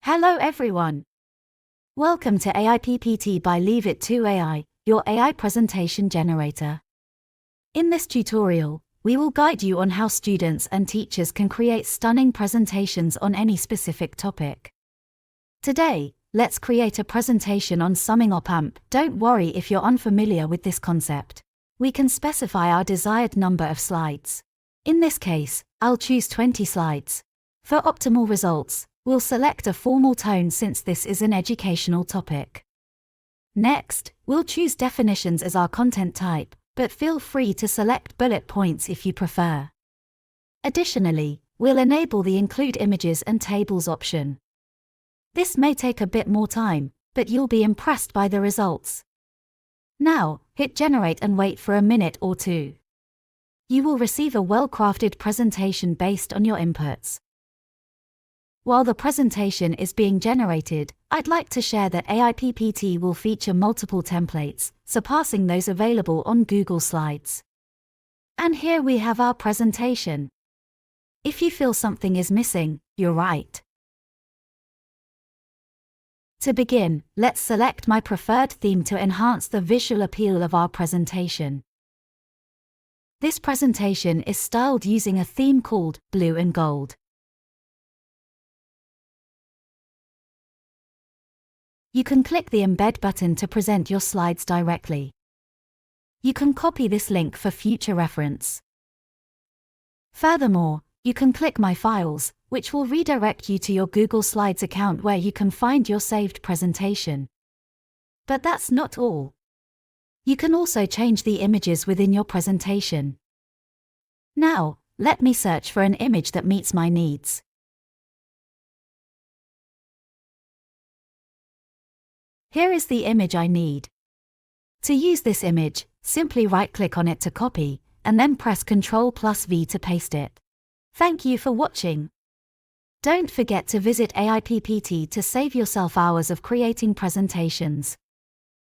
Hello everyone. Welcome to AIPPT by Leaveit2ai, your AI presentation generator. In this tutorial, we will guide you on how students and teachers can create stunning presentations on any specific topic. Today, let's create a presentation on summing up AMP. Don't worry if you're unfamiliar with this concept. We can specify our desired number of slides. In this case, I'll choose 20 slides. For optimal results, we'll select a formal tone since this is an educational topic. Next, we'll choose definitions as our content type, but feel free to select bullet points if you prefer. Additionally, we'll enable the Include Images and Tables option. This may take a bit more time, but you'll be impressed by the results. Now, hit Generate and wait for a minute or two. You will receive a well-crafted presentation based on your inputs. While the presentation is being generated, I'd like to share that AIPPT will feature multiple templates, surpassing those available on Google Slides. And here we have our presentation. If you feel something is missing, you're right. To begin, let's select my preferred theme to enhance the visual appeal of our presentation. This presentation is styled using a theme called Blue and Gold. You can click the Embed button to present your slides directly. You can copy this link for future reference. Furthermore, you can click My Files, which will redirect you to your Google Slides account where you can find your saved presentation. But that's not all. You can also change the images within your presentation. Now, let me search for an image that meets my needs. Here is the image I need. To use this image, simply right-click on it to copy, and then press Ctrl+V to paste it. Thank you for watching. Don't forget to visit AIPPT to save yourself hours of creating presentations.